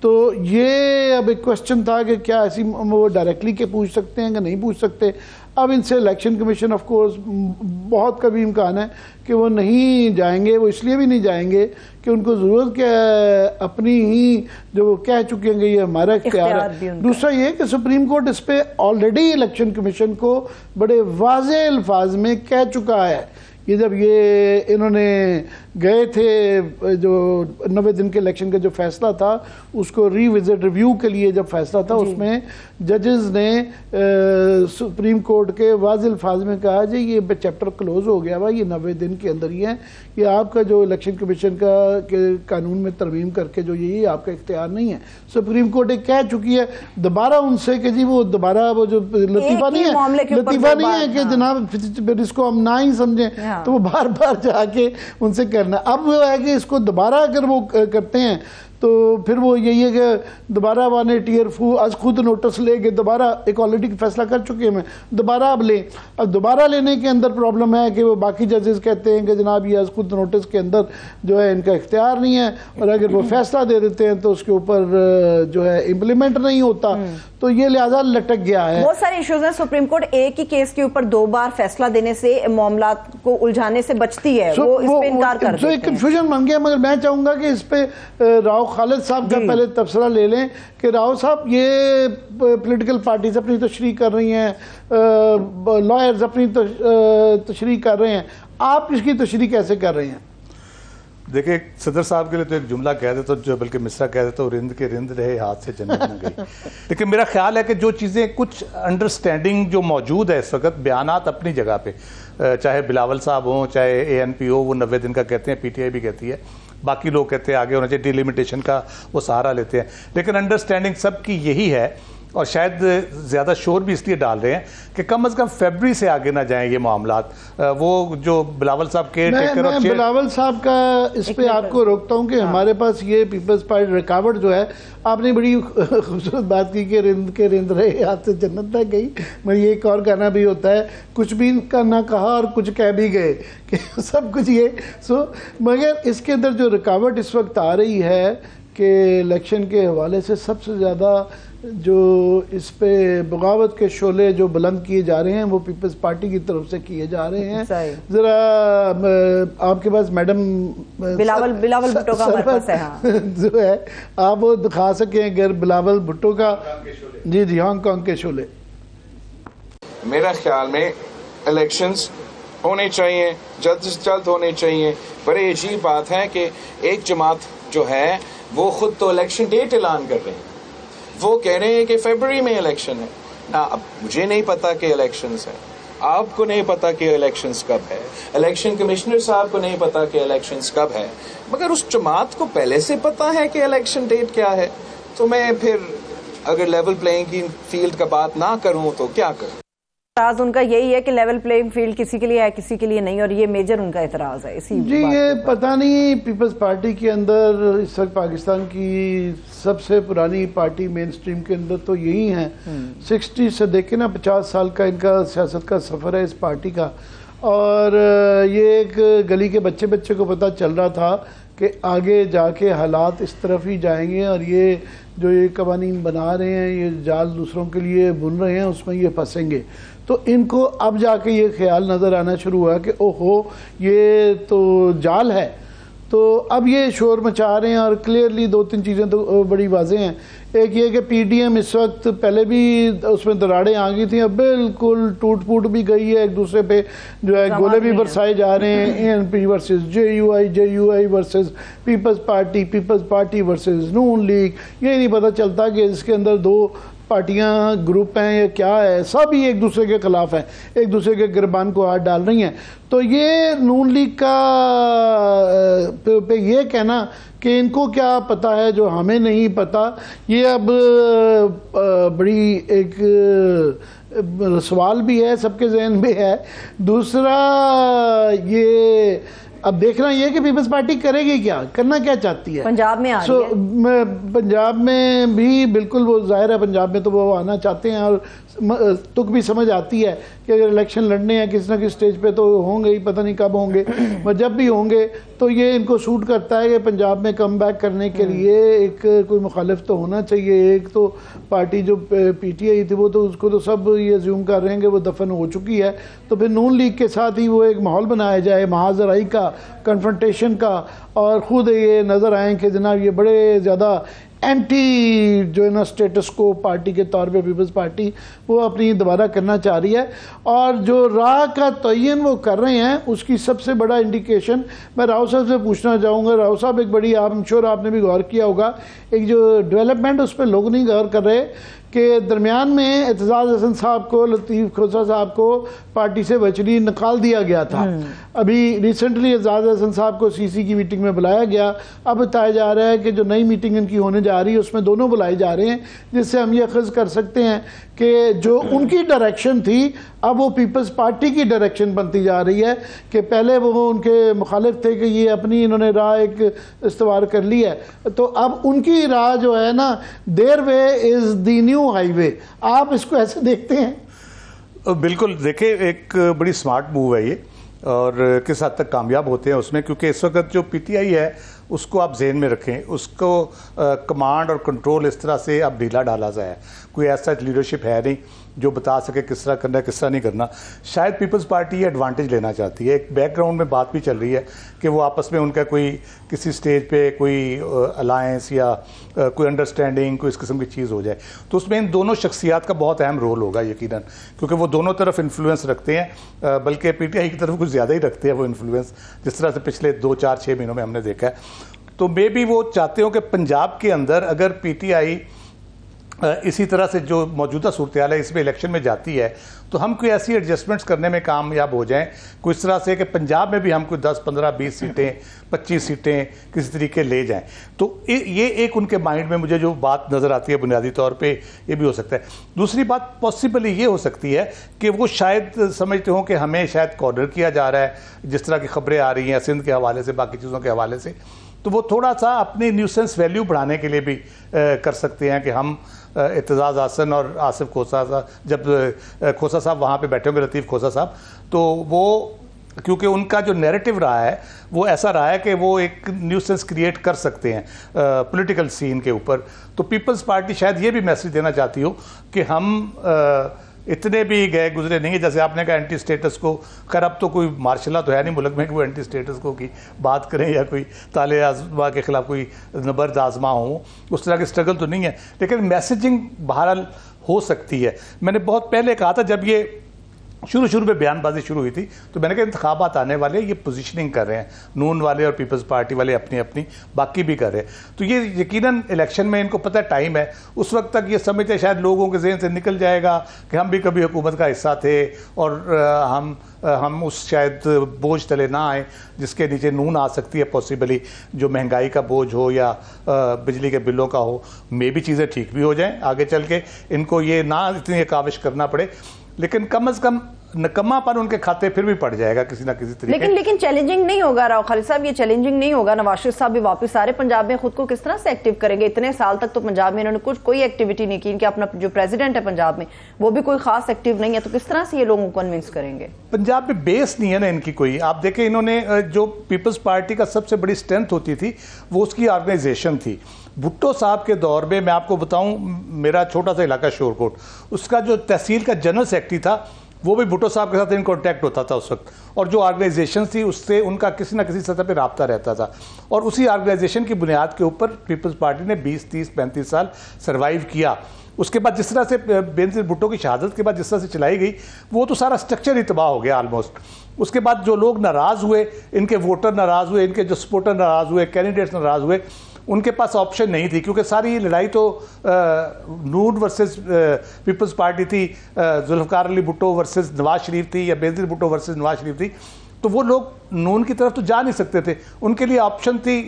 تو یہ اب ایک کوشچن تھا کہ کیا ایسی وہ ڈائریکٹلی کے پوچھ سکتے ہیں کہ نہیں پوچھ سکتے. اب ان سے الیکشن کمیشن آف کورس بہت کبھی امکان ہے کہ وہ نہیں جائیں گے. وہ اس لیے بھی نہیں جائیں گے کہ ان کو ضرورت کیا ہے, اپنی ہی جو وہ کہہ چکے ہیں کہ یہ ہمارا اختیار ہے. دوسرا یہ کہ سپریم کورٹ اس پہ آلریڈی الیکشن کمیشن کو بڑے واضح الفاظ میں کہہ چکا ہے. یہ جب یہ انہوں نے گئے تھے جو 90 دن کے الیکشن کا جو فیصلہ تھا اس کو ری وزٹ ریویو کے لیے جب فیصلہ تھا اس میں ججز نے سپریم کورٹ کے واضح الفاظ میں کہا جی یہ چیپٹر کلوز ہو گیا یہ 90 دن کے اندر ہی ہے, یہ آپ کا جو الیکشن کمیشن کا قانون میں ترمیم کر کے جو یہ آپ کا اختیار نہیں ہے. سپریم کورٹ ایک کہہ چکی ہے دوبارہ ان سے کہ جی وہ دوبارہ وہ جو لطیفہ نہیں ہے کہ جناب اس کو ہم نہ ہی سمجھیں تو وہ بار بار جا کے ان سے کرنا. اب وہ ہے کہ اس کو دوبارہ اگر وہ کرتے ہیں تو پھر وہ یہی ہے کہ دوبارہ وانے ٹیئر فو آج خود نوٹس لے کے دوبارہ ایک آلریڈی فیصلہ کر چکے ہیں دوبارہ اب لیں. اب دوبارہ لینے کے اندر پرابلم ہے کہ وہ باقی ججز کہتے ہیں کہ جناب یہ آج خود نوٹس کے اندر جو ہے ان کا اختیار نہیں ہے, اور اگر وہ فیصلہ دے دیتے ہیں تو اس کے اوپر جو ہے امپلیمنٹ نہیں ہوتا, تو یہ لہٰذا لٹک گیا ہے. بہت سارے ایشوز ہیں. سپریم کورٹ ایک ہی کیس کے اوپر 2 بار فیصلہ دینے سے معاملات کو الجھانے سے بچتی ہے, وہ اس پہ انکار کر دیتے ہیں. کنفیوژن بن گیا. مگر میں چاہوں گا کہ اس پہ راؤ خالد صاحب کا پہلے تبصرہ لے لیں کہ راؤ صاحب یہ پولیٹیکل پارٹیز اپنی تشریح کر رہی ہیں, لائرز اپنی تشریح کر رہے ہیں, آپ اس کی تشریح کیسے کر رہے ہیں؟ دیکھیں صدر صاحب کے لیے تو ایک جملہ کہہ دیتا جو بلکہ مصرع کہہ دیتا رند کے رند رہے ہاتھ سے جنت نہ گئی. لیکن میرا خیال ہے کہ جو چیزیں کچھ انڈرسٹینڈنگ جو موجود ہے اس وقت, بیانات اپنی جگہ پہ, چاہے بلاول صاحب ہوں چاہے اے این پی ہو, وہ 90 دن کا کہتے ہیں, پی ٹی آئی بھی کہتی ہے, باقی لوگ کہتے ہیں آگے ہونا چاہیے, ڈیلیمیٹیشن کا وہ سہارا لیتے ہیں. لیکن انڈرسٹینڈنگ سب کی یہی ہے, اور شاید زیادہ شور بھی اس لیے ڈال رہے ہیں کہ کم از کم فیبری سے آگے نہ جائیں یہ معاملات. وہ جو بلاول صاحب کے میں بلاول صاحب کا اس پہ آپ کو روکتا ہوں کہ ہمارے پاس یہ پیپلز پارٹی رکاوٹ جو ہے, آپ نے بڑی خوبصورت بات کی کہ رند کے رند رہے ہاتھ سے جنت نہ گئی. میں یہ ایک اور گانا بھی ہوتا ہے, کچھ بھی کا نہ کہا اور کچھ کہہ بھی گئے, کہ سب کچھ یہ مگر اس کے اندر جو رکاوٹ اس وقت آ رہی ہے کہ الیکشن کے حوالے سے سب سے زیادہ جو اس پہ بغاوت کے شعلے جو بلند کیے جا رہے ہیں وہ پیپلز پارٹی کی طرف سے کیے جا رہے ہیں. ذرا آپ کے پاس میڈم بلاول بھٹو کا ہمارے پاس ہے جو ہے, آپ وہ دکھا سکیں اگر بلاول بھٹو کا. جی ہانگ کانگ کے شعلے. میرا خیال میں الیکشنز ہونے چاہیے, جلد سے جلد ہونے چاہیے. بڑی عجیب بات ہے کہ ایک جماعت جو ہے وہ خود تو الیکشن ڈیٹ اعلان کر رہے ہیں, وہ کہہ رہے ہیں کہ فیبرری میں الیکشن ہے. اب مجھے نہیں پتا کہ الیکشنز ہیں, آپ کو نہیں پتا کہ الیکشنز کب ہے, الیکشن کمشنر صاحب کو نہیں پتا کہ الیکشنز کب ہے, مگر اس جماعت کو پہلے سے پتا ہے کہ الیکشن ڈیٹ کیا ہے. تو میں پھر اگر لیول پلینگ فیلڈ کا بات نہ کروں تو کیا کروں؟ اعتراض ان کا یہی ہے کہ لیول پلینگ فیلڈ کسی کے لیے ہے کسی کے لیے نہیں, اور یہ میجر ان کا اعتراض ہے. جی یہ پتہ نہیں پیپلز پارٹی کے اندر اس وقت پاکستان کی سب سے پرانی پارٹی مین سٹریم کے اندر تو یہی ہیں. 60 سے دیکھیں نا 50 سال کا ان کا سیاست کا سفر ہے اس پارٹی کا, اور یہ ایک گلی کے بچے کو پتہ چل رہا تھا کہ آگے جا کے حالات اس طرف ہی جائیں گے, اور یہ جو یہ قوانین بنا رہے ہیں, یہ جال دوسروں کے لیے بن رہے ہیں, اس میں یہ پھنسیں گے. تو ان کو اب جا کے یہ خیال نظر آنا شروع ہوا کہ اوہو یہ تو جال ہے. تو اب یہ شور مچا رہے ہیں, اور کلیئرلی 2-3 چیزیں تو بڑی واضح ہیں. ایک یہ کہ پی ڈی ایم اس وقت پہلے بھی اس میں دراڑیں آ گئی تھیں, اب بالکل ٹوٹ پھوٹ بھی گئی ہے, ایک دوسرے پہ جو ہے گولے بھی برسائے جا رہے ہیں. A N P versus J U I versus Peoples Party versus Noon League. یہ نہیں پتہ چلتا کہ اس کے اندر 2 پارٹیاں گروپ ہیں یا کیا ہے, سب ہی ایک دوسرے کے خلاف ہیں, ایک دوسرے کے گربان کو ہاتھ ڈال رہی ہیں. تو یہ نون لیگ کا پہ یہ کہنا کہ ان کو کیا پتا ہے جو ہمیں نہیں پتا, یہ اب بڑی ایک سوال بھی ہے, سب کے ذہن میں ہے. دوسرا یہ اب دیکھنا یہ کہ پیپلز پارٹی کرے گی کیا, کرنا کیا چاہتی ہے. پنجاب میں پنجاب میں بھی بالکل وہ ظاہر ہے, پنجاب میں تو وہ آنا چاہتے ہیں, اور تک بھی سمجھ آتی ہے کہ اگر الیکشن لڑنے ہیں کسی نہ کسی سٹیج پہ تو ہوں گے ہی، پتہ نہیں کب ہوں گے، اور جب بھی ہوں گے تو یہ ان کو سوٹ کرتا ہے کہ پنجاب میں کم بیک کرنے کے لیے ایک کوئی مخالف تو ہونا چاہیے. ایک تو پارٹی جو پی ٹی آئی تھی وہ تو اس کو تو سب یہ ازیوم کر رہے ہیں کہ وہ دفن ہو چکی ہے، تو پھر نون لیگ کے ساتھ ہی وہ ایک ماحول بنایا جائے محاذرائی کا، کنفرنٹیشن کا، اور خود یہ نظر آئیں کہ جناب یہ بڑے زیادہ اینٹی جو ہے نا اسٹیٹس کو پارٹی کے طور پہ پیپلز پارٹی وہ اپنی دوبارہ کرنا چاہ رہی ہے. اور جو راہ کا تعین وہ کر رہے ہیں اس کی سب سے بڑا انڈیکیشن میں راؤ صاحب سے پوچھنا چاہوں گا. راؤ صاحب ایک بڑی آپ نے بھی غور کیا ہوگا، ایک جو ڈیولپمنٹ اس پہ لوگ نہیں غور کر رہے کہ درمیان میں اعتزاز احسن صاحب کو، لطیف کھوسہ صاحب کو پارٹی سے ورچولی نکال دیا گیا تھا. ابھی ریسنٹلی اعتزاز احسن صاحب کو سی سی کی میٹنگ میں بلایا گیا. اب بتایا جا رہا ہے کہ جو نئی میٹنگ ان کی ہونے جا رہی ہے اس میں دونوں بلائے جا رہے ہیں، جس سے ہم یہ اخذ کر سکتے ہیں کہ جو ان کی ڈائریکشن تھی اب وہ پیپلز پارٹی کی ڈائریکشن بنتی جا رہی ہے. کہ پہلے وہ ان کے مخالف تھے کہ یہ اپنی انہوں نے راہ ایک استوار کر لی ہے، تو اب ان کی راہ جو ہے نا دیر وے از دی نیو ہائی وے. آپ اس کو ایسے دیکھتے ہیں؟ بالکل، دیکھیں ایک بڑی سمارٹ موو ہے یہ، اور کس حد تک کامیاب ہوتے ہیں اس میں، کیونکہ اس وقت جو پی ٹی آئی ہے اس کو آپ ذہن میں رکھیں، اس کو کمانڈ اور کنٹرول اس طرح سے اب ڈھیلا ڈالا جائے. کوئی ایسا لیڈرشپ ہے نہیں جو بتا سکے کس طرح کرنا ہے کس طرح نہیں کرنا. شاید پیپلز پارٹی یہ ایڈوانٹیج لینا چاہتی ہے. ایک بیک گراؤنڈ میں بات بھی چل رہی ہے کہ وہ آپس میں ان کا کوئی کسی سٹیج پہ کوئی الائنس یا کوئی انڈرسٹینڈنگ کوئی اس قسم کی چیز ہو جائے، تو اس میں ان دونوں شخصیات کا بہت اہم رول ہوگا یقیناً، کیونکہ وہ دونوں طرف انفلوئنس رکھتے ہیں، بلکہ پی ٹی آئی کی طرف کچھ زیادہ ہی رکھتے ہیں وہ انفلوئنس، جس طرح سے پچھلے 2-4-6 مہینوں میں ہم نے دیکھا ہے. تو مے بی وہ چاہتے ہوں کہ پنجاب کے اندر اگر پی ٹی آئی اسی طرح سے جو موجودہ صورتحال ہے اس میں الیکشن میں جاتی ہے تو ہم کوئی ایسی ایڈجسٹمنٹس کرنے میں کامیاب ہو جائیں کوئی اس طرح سے کہ پنجاب میں بھی ہم کوئی 10, 15, 20 سیٹیں 25 سیٹیں کسی طریقے لے جائیں. تو یہ ایک ان کے مائنڈ میں مجھے جو بات نظر آتی ہے بنیادی طور پہ یہ بھی ہو سکتا ہے. دوسری بات پاسبلی یہ ہو سکتی ہے کہ وہ شاید سمجھتے ہوں کہ ہمیں شاید کارنر کیا جا رہا ہے جس طرح کی خبریں آ رہی ہیں سندھ کے حوالے سے باقی چیزوں کے حوالے سے, تو وہ تھوڑا سا اپنی نیوسنس ویلیو بڑھانے کے لیے بھی کر سکتے ہیں کہ ہم اعتزاز احسن اور آصف کھوسہ صاحب جب کھوسہ صاحب وہاں پہ بیٹھے ہوں گے لطیف کھوسہ صاحب تو وہ کیونکہ ان کا جو نیریٹو رہا ہے وہ ایسا رہا ہے کہ وہ ایک نیوسنس کریٹ کر سکتے ہیں پولیٹیکل سین کے اوپر, تو پیپلز پارٹی شاید یہ بھی میسیج دینا چاہتی ہو کہ ہم اتنے بھی گئے گزرے نہیں ہیں جیسے آپ نے کہا اینٹی اسٹیٹس کو. خیر اب تو کوئی مارشل تو ہے نہیں ملک میں کہ وہ اینٹی اسٹیٹس کو کی بات کریں یا کوئی تالے آزما کے خلاف کوئی نبرد آزما ہوں, اس طرح کی سٹرگل تو نہیں ہے, لیکن میسیجنگ بہرحال ہو سکتی ہے. میں نے بہت پہلے کہا تھا جب یہ شروع میں بیان بازی شروع ہوئی تھی تو میں نے کہا انتخابات آنے والے یہ پوزیشننگ کر رہے ہیں نون والے اور پیپلز پارٹی والے اپنی باقی بھی کر رہے ہیں, تو یہ یقیناً الیکشن میں ان کو پتہ ٹائم ہے, اس وقت تک یہ سمجھتے شاید لوگوں کے ذہن سے نکل جائے گا کہ ہم بھی کبھی حکومت کا حصہ تھے اور ہم اس شاید بوجھ تلے نہ آئیں جس کے نیچے نون آ سکتی ہے پاسبلی, جو مہنگائی کا بوجھ ہو یا بجلی کے بلوں کا ہو, میں بھی چیزیں ٹھیک بھی ہو جائیں آگے چل کے, ان کو یہ نہ اتنی کاوش کرنا پڑے, لیکن کم از کم نکما پن ان کے کھاتے پھر بھی پڑ جائے گا کسی نہ کسی طریقے. لیکن چیلنجنگ نہیں ہوگا راؤ خالد صاحب, یہ چیلنجنگ نہیں ہوگا. نواز شریف صاحب بھی واپس آ رہے پنجاب میں, خود کو کس طرح سے ایکٹیو کریں گے؟ اتنے سال تک تو پنجاب میں انہوں نے کوئی ایکٹیویٹی نہیں کی, ان کے اپنا جو پریزیڈنٹ ہے پنجاب میں وہ بھی کوئی خاص ایکٹیو نہیں ہے, تو کس طرح سے یہ لوگوں کو کنونس کریں گے؟ پنجاب میں بیس نہیں ہے نا ان کی کوئی. آپ دیکھیں انہوں نے جو پیپلز پارٹی کا سب سے بڑی اسٹرینتھ ہوتی تھی وہ اس کی آرگنائزیشن تھی. بھٹو صاحب کے دور میں میں آپ کو بتاؤں, میرا چھوٹا سا علاقہ شورکوٹ, اس کا جو تحصیل کا جنرل سیکرٹری تھا وہ بھی بھٹو صاحب کے ساتھ ان کانٹیکٹ ہوتا تھا اس وقت, اور جو آرگنائزیشن تھی اس سے ان کا کسی نہ کسی سطح پہ رابطہ رہتا تھا, اور اسی آرگنائزیشن کی بنیاد کے اوپر پیپلز پارٹی نے 20, 30, 35 سال سروائیو کیا. اس کے بعد جس طرح سے بینظیر بھٹو کی شہادت کے بعد جس طرح سے چلائی گئی وہ تو سارا سٹرکچر ہی تباہ ہو گیا آلموسٹ. اس کے بعد جو لوگ ناراض ہوئے, ان کے ووٹر ناراض ہوئے, ان کے جو سپورٹر ناراض ہوئے, کینڈیڈیٹس ناراض ہوئے, ان کے پاس آپشن نہیں تھی کیونکہ ساری لڑائی تو نون ورسز پیپلز پارٹی تھی, ذوالفقار علی بھٹو ورسز نواز شریف تھی یا بینظیر بھٹو ورسز نواز شریف تھی, تو وہ لوگ نون کی طرف تو جا نہیں سکتے تھے. ان کے لیے آپشن تھی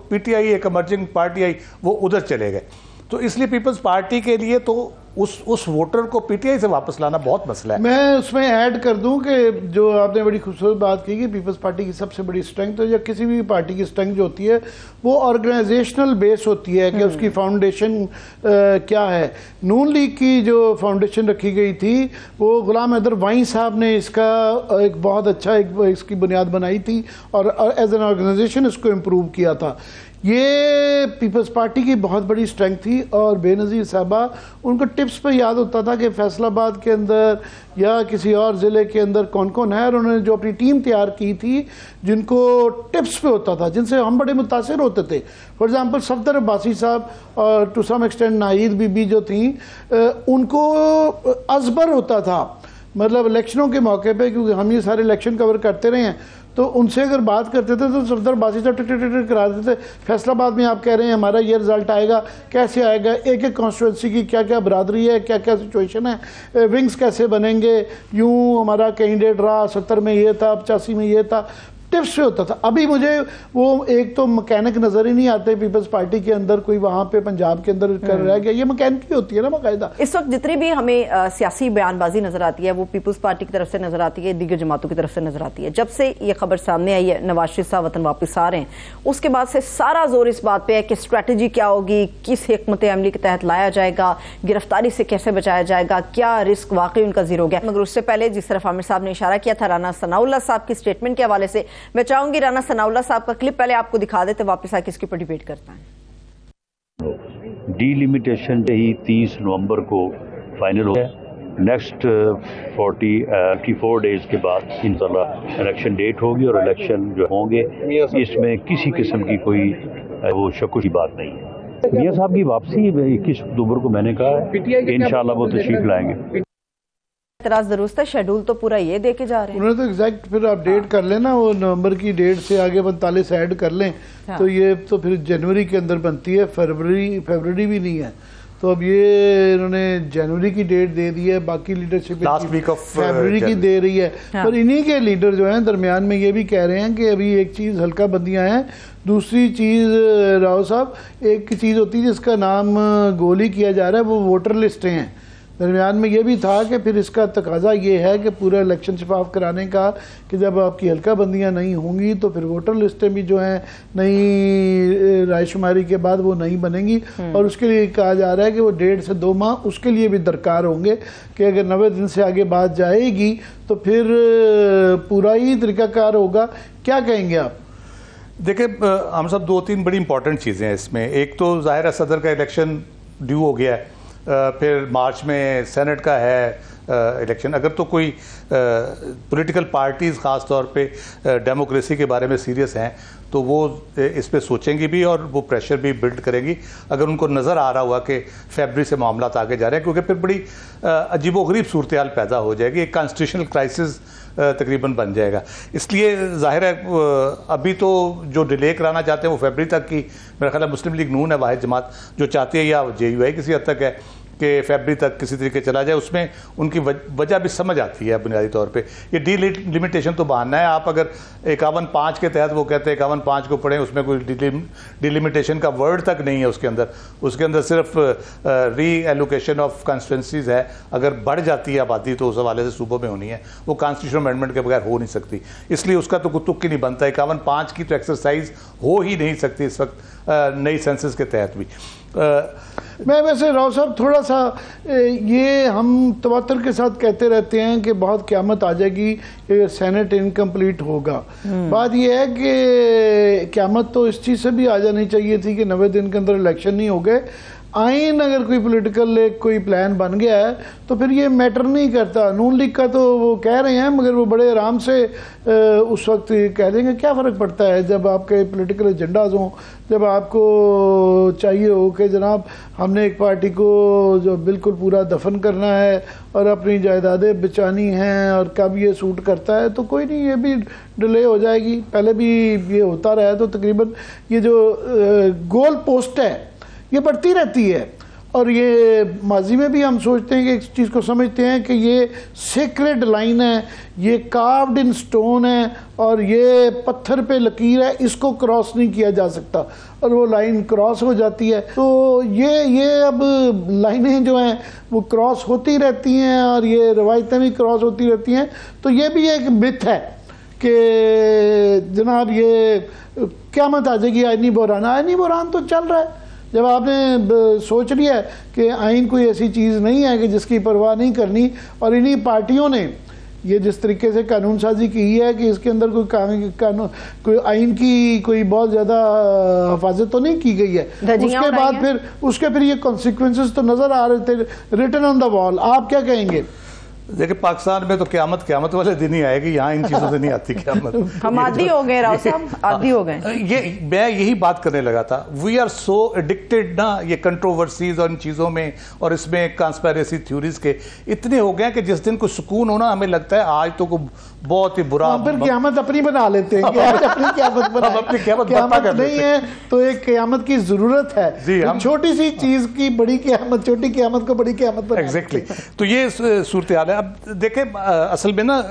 پی ٹی آئی ایک ایمرجنگ پارٹی آئی, وہ ادھر چلے گئے. تو اس لیے پیپلز پارٹی کے لیے تو اس ووٹر کو پی ٹی آئی سے واپس لانا بہت مسئلہ ہے. میں اس میں ایڈ کر دوں کہ جو آپ نے بڑی خوبصورت بات کی کہ پیپلز پارٹی کی سب سے بڑی اسٹرینگتھ یا کسی بھی پارٹی کی اسٹرینگتھ جو ہوتی ہے وہ آرگنائزیشنل بیس ہوتی ہے کہ اس کی فاؤنڈیشن کیا ہے. نون لیگ کی جو فاؤنڈیشن رکھی گئی تھی وہ غلام حیدر وائیں صاحب نے اس کا ایک بہت اچھا اس کی بنیاد بنائی تھی اور ایز این آرگنائزیشن اس کو امپروو کیا تھا. یہ پیپلز پارٹی کی بہت بڑی اسٹرینگتھ تھی. اور بے نظیر صاحبہ ان کو ٹپس پہ یاد ہوتا تھا کہ فیصل آباد کے اندر یا کسی اور ضلع کے اندر کون کون ہے, اور انہوں نے جو اپنی ٹیم تیار کی تھی جن کو ٹپس پہ ہوتا تھا, جن سے ہم بڑے متاثر ہوتے تھے. فار ایگزامپل صفدر عباسی صاحب اور ٹو سم ایکسٹینٹ ناہید بی بی جو تھیں, ان کو ازبر ہوتا تھا مطلب الیکشنوں کے موقع پہ, کیونکہ ہم یہ سارے الیکشن کور کرتے رہے ہیں, تو ان سے اگر بات کرتے تھے تو صفدر عباسی صاحب ٹک ٹک ٹک کرا دیتے تھے. فیصل آباد میں آپ کہہ رہے ہیں ہمارا یہ رزلٹ آئے گا, کیسے آئے گا, ایک ایک کانسٹیٹوئنسی کی کیا کیا برادری ہے, کیا کیا سچویشن ہے, ونگز کیسے بنیں گے, یوں ہمارا کینڈیڈیٹ رہا 70 میں یہ تھا, 85 میں یہ تھا, ٹپس پہ ہوتا تھا. ابھی مجھے وہ ایک تو مکینک نظر ہی نہیں آتے پیپلز پارٹی کے اندر, کوئی وہاں پہ پنجاب کے اندر کر رہ گیا. یہ مکینک ہی ہوتی ہے نا باقاعدہ. اس وقت جتنی بھی ہمیں سیاسی بیان بازی نظر آتی ہے وہ پیپلز پارٹی کی طرف سے نظر آتی ہے, دیگر جماعتوں کی طرف سے نظر آتی ہے. جب سے یہ خبر سامنے آئی ہے نواز شریف صاحب وطن واپس آ رہے ہیں, اس کے بعد سے سارا زور اس بات پہ ہے کہ اسٹریٹجی کیا ہوگی, کس حکمت عملی کے تحت لایا جائے گا, گرفتاری سے کیسے بچایا جائے گا, کیا رسک واقعی ان کا زیرو گیا. مگر اس سے پہلے جس طرف عامر صاحب نے اشارہ کیا تھا رانا ثناء اللہ صاحب کی اسٹیٹمنٹ کے حوالے سے, میں چاہوں گی رانا ثناء اللہ صاحب کا کلپ پہلے آپ کو دکھا دیتے, واپس آ کے اس کے اوپر ڈیبیٹ کرتا ہے. ڈی لمیٹیشن ہی 30 نومبر کو فائنل ہو گیا. نیکسٹ 44 ڈیز کے بعد انشاءاللہ الیکشن ڈیٹ ہوگی, اور الیکشن جو ہوں گے اس میں کسی قسم کی کوئی وہ شک کی بات نہیں ہے. میاں صاحب کی واپسی 21 اکتوبر کو میں نے کہا ہے انشاءاللہ وہ تشریف لائیں گے. اعتراض درست ہے, شیڈول تو پورا یہ دے کے جا رہے ہیں. انہوں نے تو ایگزیکٹ پھر آپ ڈیٹ کر لیں نا, وہ نومبر کی ڈیٹ سے آگے 45 ایڈ کر لیں تو یہ تو پھر جنوری کے اندر بنتی ہے, فیبرری بھی نہیں ہے. تو اب یہ انہوں نے جنوری کی ڈیٹ دے دی ہے, باقی لیڈرشپ فیبرری کی دے رہی ہے. پر انہی کے لیڈر جو ہیں درمیان میں یہ بھی کہہ رہے ہیں کہ ابھی ایک چیز حلقہ بندیاں ہیں, دوسری چیز راؤ صاحب ایک چیز ہوتی ہے جس کا نام گول ہی کیا جا رہا ہے, وہ ووٹر لسٹیں ہیں. درمیان میں یہ بھی تھا کہ پھر اس کا تقاضا یہ ہے کہ پورا الیکشن شفاف کرانے کا, کہ جب آپ کی حلقہ بندیاں نہیں ہوں گی تو پھر ووٹر لسٹیں بھی جو ہیں نئی رائے شماری کے بعد وہ نہیں بنیں گی. اور اس کے لیے کہا جا رہا ہے کہ وہ 1.5 سے 2 ماہ اس کے لیے بھی درکار ہوں گے, کہ اگر 90 دن سے آگے بات جائے گی تو پھر پورا ہی طریقہ کار ہوگا. کیا کہیں گے آپ؟ دیکھیں ہم سب 2-3 بڑی امپورٹنٹ چیزیں ہیں اس میں. ایک تو ظاہر ہے صدر کا الیکشن ڈیو ہو گیا ہے, پھر مارچ میں سینٹ کا ہے الیکشن. اگر تو کوئی پولیٹیکل پارٹیز خاص طور پہ ڈیموکریسی کے بارے میں سیریس ہیں تو وہ اس پہ سوچیں گی بھی اور وہ پریشر بھی بلڈ کریں گی اگر ان کو نظر آ رہا ہوا کہ فیبرری سے معاملات آگے جا رہے ہیں, کیونکہ پھر بڑی عجیب و غریب صورتحال پیدا ہو جائے گی, ایک کانسٹیٹیوشنل کرائسس تقریباً بن جائے گا. اس لیے ظاہر ہے ابھی تو جو ڈیلے کرانا چاہتے ہیں وہ فیبرری تک کی, میرا خیال ہے مسلم لیگ نون ہے واحد جماعت جو چاہتی ہے, یا جے یو آئی کسی حد تک ہے کہ فیبرری تک کسی طریقے چلا جائے. اس میں ان کی وجہ بھی سمجھ آتی ہے بنیادی طور پہ. یہ ڈی لمیٹیشن تو بہانہ ہے. آپ اگر 51.5 کے تحت وہ کہتے ہیں 51.5 کو پڑھیں, اس میں کوئی ڈی لمیٹیشن کا ورڈ تک نہیں ہے اس کے اندر صرف ری ایلوکیشن آف کانسٹیٹوئنسیز ہے. اگر بڑھ جاتی ہے آبادی تو اس حوالے سے صوبوں میں ہونی ہے, وہ کانسٹیٹیوشنل امینڈمنٹ کے بغیر ہو نہیں سکتی. اس لیے اس کا تو کوئی تک ہی نہیں بنتا. 51.5 کی تو ایکسرسائز ہو ہی نہیں سکتی اس وقت نئی سینسس کے تحت بھی. میں ویسے راؤ صاحب تھوڑا سا یہ ہم تواتر کے ساتھ کہتے رہتے ہیں کہ بہت قیامت آ جائے گی کہ سینٹ انکمپلیٹ ہوگا. بات یہ ہے کہ قیامت تو اس چیز سے بھی آ جانی چاہیے تھی کہ 90 دن کے اندر الیکشن نہیں ہو گئے. آئین اگر کوئی پولیٹیکل کوئی پلان بن گیا ہے تو پھر یہ میٹر نہیں کرتا. نون لیگ کا تو وہ کہہ رہے ہیں مگر وہ بڑے آرام سے اس وقت کہہ دیں گے. کیا فرق پڑتا ہے جب آپ کے پولیٹیکل ایجنڈاز ہوں, جب آپ کو چاہیے ہو کہ جناب ہم نے ایک پارٹی کو جو بالکل پورا دفن کرنا ہے اور اپنی جائیدادیں بچانی ہیں اور کب یہ سوٹ کرتا ہے تو کوئی نہیں, یہ بھی ڈیلے ہو جائے گی. پہلے بھی یہ ہوتا رہا ہے تو تقریباً یہ جو گول پوسٹ ہے یہ بڑھتی رہتی ہے. اور یہ ماضی میں بھی ہم سوچتے ہیں کہ اس چیز کو سمجھتے ہیں کہ یہ سیکریڈ لائن ہے, یہ کاروڈ ان سٹون ہے اور یہ پتھر پہ لکیر ہے, اس کو کراس نہیں کیا جا سکتا, اور وہ لائن کراس ہو جاتی ہے. تو یہ اب لائنیں جو ہیں وہ کراس ہوتی رہتی ہیں اور یہ روایتیں بھی کراس ہوتی رہتی ہیں. تو یہ بھی ایک مت ہے کہ جناب یہ قیامت آ جائے گی, آئینی بحران تو چل رہا ہے. جب آپ نے سوچ لیا ہے کہ آئین کوئی ایسی چیز نہیں ہے کہ جس کی پرواہ نہیں کرنی, اور انہی پارٹیوں نے یہ جس طریقے سے قانون سازی کی ہے کہ اس کے اندر کوئی آئین کی کوئی بہت زیادہ حفاظت تو نہیں کی گئی ہے, اس کے پھر یہ کانسیکوینسز تو نظر آ رہے تھے ریٹن آن دا وال. آپ کیا کہیں گے؟ دیکھیں پاکستان میں تو قیامت والے دن ہی آئے گی, یہاں ان چیزوں سے نہیں آتی قیامت. ہم عادی ہو گئے راؤ صاحب, عادی ہو گئے. میں یہی بات کرنے لگا تھا, وی آر سو ایڈکٹڈ نا یہ کنٹروورسیز اور ان چیزوں میں, اور اس میں کانسپیریسی تھیوریز کے اتنے ہو گئے کہ جس دن کوئی سکون ہونا ہمیں لگتا ہے آج تو بہت ہی برا, پھر قیامت اپنی بنا لیتے ہیں کہ اپنی قیامت نہیں ہے تو ایک قیامت کی ضرورت ہے. چھوٹی سی چیز کی بڑی قیامت, چھوٹی قیامت کو بڑی قیامت بنا. ایگزیکٹلی. تو یہ صورتحال ہے. اب دیکھیں اصل میں نا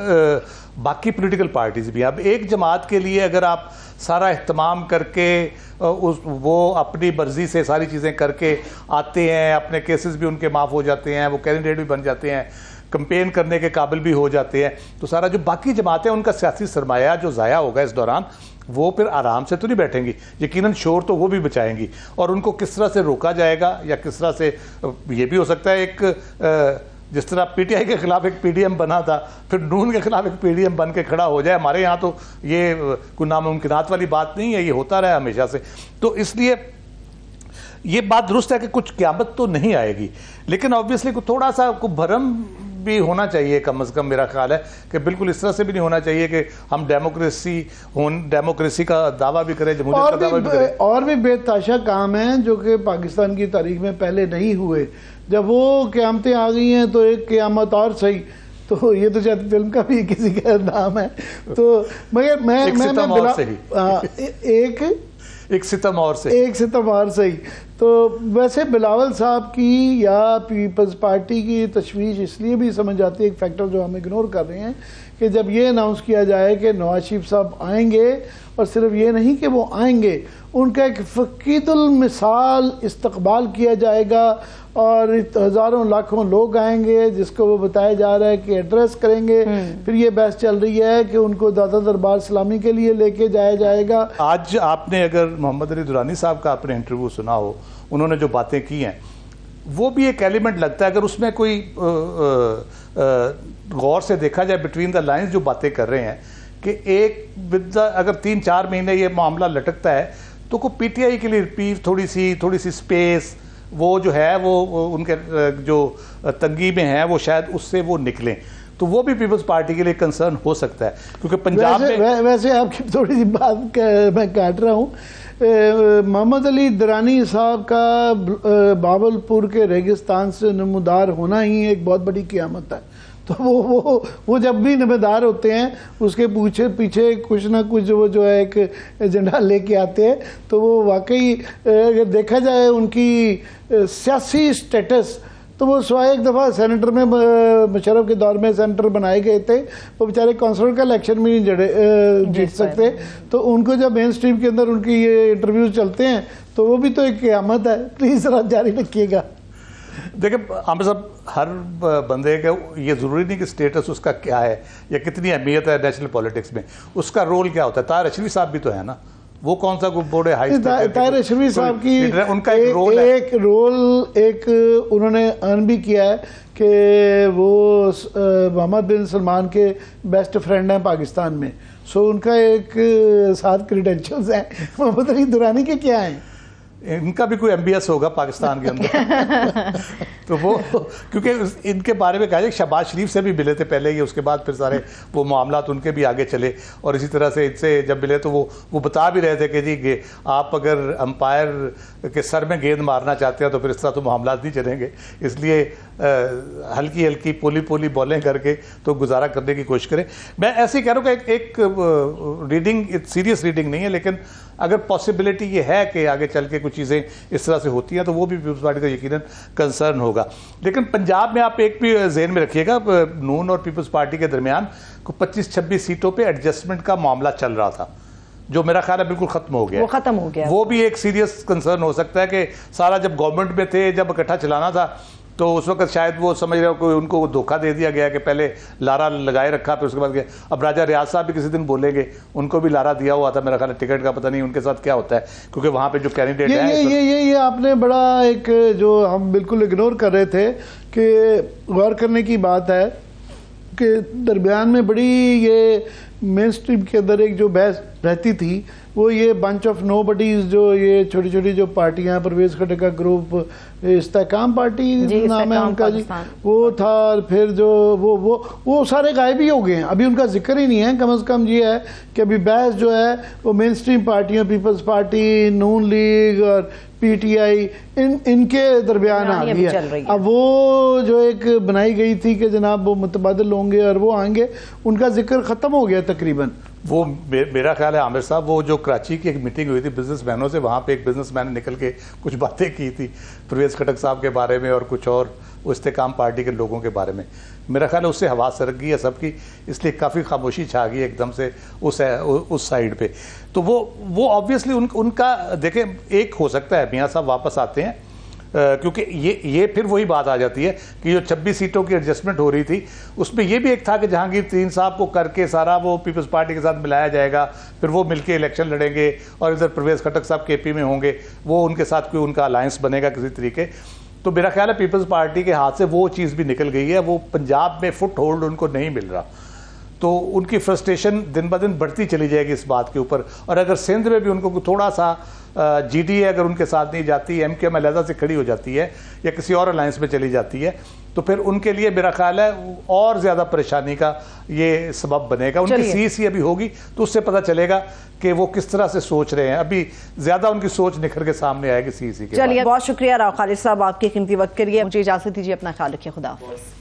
باقی پولیٹیکل پارٹیز بھی, اب ایک جماعت کے لیے اگر آپ سارا اہتمام کر کے وہ اپنی مرضی سے ساری چیزیں کر کے آتے ہیں, اپنے کیسز بھی ان کے معاف ہو جاتے ہیں, وہ کینڈیڈیٹ بھی بن جاتے ہیں, کمپین کرنے کے قابل بھی ہو جاتے ہیں, تو سارا جو باقی جماعتیں ان کا سیاسی سرمایہ جو ضائع ہوگا اس دوران, وہ پھر آرام سے تو نہیں بیٹھیں گی, یقیناً شور تو وہ بھی بچائیں گی. اور ان کو کس طرح سے روکا جائے گا, یا کس طرح سے, یہ بھی ہو سکتا ہے ایک جس طرح پی ٹی آئی کے خلاف ایک پی ڈی ایم بنا تھا, پھر نون کے خلاف ایک پی ڈی ایم بن کے کھڑا ہو جائے. ہمارے یہاں تو یہ کوئی ناممکنات والی بات نہیں ہے, یہ ہوتا رہا ہمیشہ سے. تو اس لیے یہ بات درست ہے کہ کچھ قیامت تو نہیں آئے گی, لیکن آبویسلی تھوڑا سا بھرم بھی ہونا چاہیے کم از کم. میرا خیال ہے کہ بالکل اس طرح سے بھی نہیں ہونا چاہیے کہ ہم ڈیموکریسی کا دعویٰ بھی کریں, جمہوریت کا دعویٰ بھی کریں. اور بھی بے تحاشا کام ہیں جو کہ پاکستان کی تاریخ میں پہلے نہیں ہوئے. جب وہ قیامتیں آ گئی ہیں تو ایک قیامت اور صحیح, تو یہ تو شاید فلم کا بھی کسی کا نام ہے. تو مگر میں ایک ستم اور صحیح. تو ویسے بلاول صاحب کی یا پیپلز پارٹی کی تشویش اس لیے بھی سمجھ آتی ہے, ایک فیکٹر جو ہم اگنور کر رہے ہیں, کہ جب یہ اناؤنس کیا جائے کہ نواز شریف صاحب آئیں گے, اور صرف یہ نہیں کہ وہ آئیں گے, ان کا ایک فقید المثال استقبال کیا جائے گا, اور ہزاروں لاکھوں لوگ آئیں گے جس کو وہ بتایا جا رہا ہے کہ ایڈریس کریں گے. پھر یہ بحث چل رہی ہے کہ ان کو دادا دربار سلامی کے لیے لے کے جایا جائے گا. آج آپ نے اگر محمد علی درانی صاحب کا اپنے انٹرویو سنا ہو, انہوں نے جو باتیں کی ہیں, وہ بھی ایک ایلیمنٹ لگتا ہے, اگر اس میں کوئی غور سے دیکھا جائے بٹوین دا لائنز جو باتیں کر رہے ہیں, کہ ایک اگر 3-4 مہینے یہ معاملہ لٹکتا ہے تو کو پی ٹی آئی کے لیے تھوڑی سی سپیس وہ جو ہے وہ ان کے جو تنگی میں ہیں وہ شاید اس سے وہ نکلیں, تو وہ بھی پیپلز پارٹی کے لیے کنسرن ہو سکتا ہے. کیونکہ پنجاب میں ویسے آپ کی تھوڑی سی بات میں کاٹ رہا ہوں, محمد علی درانی صاحب کا باولپور کے ریگستان سے نمودار ہونا ہی ایک بہت بڑی قیامت ہے. تو وہ جب بھی نمودار ہوتے ہیں اس کے پیچھے کچھ نہ کچھ وہ جو ہے ایک ایجنڈا لے کے آتے ہیں. تو وہ واقعی اگر دیکھا جائے ان کی سیاسی سٹیٹس, تو وہ سوائے ایک دفعہ سینیٹر میں مشرف کے دور میں سینیٹر بنائے گئے تھے, وہ بیچارے کونسلر کا الیکشن بھی نہیں جیت سکتے. تو ان کو جب مین اسٹریم کے اندر ان کی یہ انٹرویوز چلتے ہیں تو وہ بھی تو ایک قیامت ہے. پلیز ذرا جاری رکھیے گا. دیکھیں عامر صاحب, ہر بندے کا یہ ضروری نہیں کہ سٹیٹس اس کا کیا ہے یا کتنی اہمیت ہے نیشنل پولیٹکس میں, اس کا رول کیا ہوتا ہے. طاہر اشرفی صاحب بھی تو ہے نا, وہ کون سا بورڈ ہے, طاہر اشرفی صاحب کی ان کا ایک رول انہوں نے ارن بھی کیا ہے کہ وہ محمد بن سلمان کے بیسٹ فرینڈ ہیں پاکستان میں. سو ان کا ایک ساتھ کریڈینشلز ہیں. محمد علی درانی کے کیا ہیں؟ ان کا بھی کوئی ایم بی ایس ہوگا پاکستان کے اندر. تو وہ کیونکہ ان کے بارے میں کہا جائے شہباز شریف سے بھی ملے تھے پہلے ہی, اس کے بعد پھر سارے وہ معاملات ان کے بھی آگے چلے, اور اسی طرح سے ان سے جب ملے تو وہ بتا بھی رہے تھے کہ جی آپ اگر امپائر کے سر میں گیند مارنا چاہتے ہیں تو پھر اس طرح تو معاملات نہیں چلیں گے, اس لیے ہلکی پولی بالیں کر کے تو گزارا کرنے کی کوشش کریں. میں ایسے ہی کہہ رہا ہوں کہ ایک ریڈنگ سیریس ریڈنگ نہیں ہے, لیکن اگر پاسبلٹی یہ ہے کہ آگے چل کے کچھ چیزیں اس طرح سے ہوتی ہیں تو وہ بھی پیپلز پارٹی کا یقیناً کنسرن ہوگا. لیکن پنجاب میں آپ ایک بھی ذہن میں رکھیے گا, نون اور پیپلز پارٹی کے درمیان 25-26 سیٹوں پہ ایڈجسٹمنٹ کا معاملہ چل رہا تھا, جو میرا خیال ہے بالکل ختم ہو گیا. وہ ختم ہو گیا. وہ بھی ایک سیریس کنسرن ہو سکتا ہے کہ سارا جب گورنمنٹ میں تھے, جب اکٹھا چلانا تھا, تو اس وقت شاید وہ سمجھ رہے ہو ان کو دھوکہ دے دیا گیا کہ پہلے لارا لگائے رکھا, پھر اس کے بعد کہ اب راجہ ریاض صاحب بھی کسی دن بولیں گے, ان کو بھی لارا دیا ہوا تھا میرا خیال ہے, ٹکٹ کا پتہ نہیں ان کے ساتھ کیا ہوتا ہے, کیونکہ وہاں پہ جو کینڈیڈیٹ ہیں یہ آپ نے بڑا ایک جو ہم بالکل اگنور کر رہے تھے کہ غور کرنے کی بات ہے کہ درمیان میں بڑی یہ مین سٹریم کے اندر ایک جو بحث رہتی تھی وہ یہ بنچ آف نو بڈیز, جو یہ چھوٹی چھوٹی جو پارٹیاں, پرویز خٹک کا گروپ, استحکام پارٹی نام ہے ان کا جی, وہ تھا, پھر جو وہ سارے غائب ہی ہو گئے ہیں, ابھی ان کا ذکر ہی نہیں ہے. کم از کم یہ ہے کہ ابھی بحث جو ہے وہ مین سٹریم پارٹیاں, پیپلز پارٹی, نون لیگ اور پی ٹی آئی, ان کے درمیان آ گئی ہے. اب وہ جو ایک بنائی گئی تھی کہ جناب وہ متبادل ہوں گے اور وہ آئیں گے, ان کا ذکر ختم ہو گیا تقریباً. وہ میرا خیال ہے عامر صاحب, وہ جو کراچی کی ایک میٹنگ ہوئی تھی بزنس مینوں سے, وہاں پہ ایک بزنس مین نے نکل کے کچھ باتیں کی تھی پرویز خٹک صاحب کے بارے میں اور کچھ اور استحکام پارٹی کے لوگوں کے بارے میں. میرا خیال ہے اس سے ہوا سرک گئی ہے سب کی, اس لیے کافی خاموشی چھا گئی ایک دم سے اس سائیڈ پہ. تو وہ آبویسلی ان کا دیکھیں ایک ہو سکتا ہے میاں صاحب واپس آتے ہیں, کیونکہ یہ پھر وہی بات آ جاتی ہے کہ جو 26 سیٹوں کی ایڈجسٹمنٹ ہو رہی تھی اس میں یہ بھی ایک تھا کہ جہانگیر ترین صاحب کو کر کے سارا وہ پیپلز پارٹی کے ساتھ ملایا جائے گا, پھر وہ مل کے الیکشن لڑیں گے, اور ادھر پرویز خٹک صاحب کے پی میں ہوں گے, وہ ان کے ساتھ کوئی ان کا الائنس بنے گا کسی طریقے. تو میرا خیال ہے پیپلز پارٹی کے ہاتھ سے وہ چیز بھی نکل گئی ہے, وہ پنجاب میں فٹ ہولڈ ان کو نہیں مل رہا, تو ان کی فرسٹریشن دن بدن بڑھتی چلی جائے گی اس بات کے اوپر. اور اگر سندھ میں بھی ان کو تھوڑا سا جی ڈی اے اگر ان کے ساتھ نہیں جاتی, ایم کیو ایم علیحدہ سے کھڑی ہو جاتی ہے یا کسی اور الائنس میں چلی جاتی ہے, تو پھر ان کے لیے میرا خیال ہے اور زیادہ پریشانی کا یہ سبب بنے گا. ان کی سی ابھی ہوگی تو اس سے پتہ چلے گا کہ وہ کس طرح سے سوچ رہے ہیں. ابھی زیادہ ان کی سوچ نکھر کے سامنے آئے گی سی کے. چلیے, بہت شکریہ راؤ خالد صاحب آپ کے قیمتی وقت کے لیے. مجھے اجازت دیجیے, اپنا خیال رکھیے, خدا حافظ.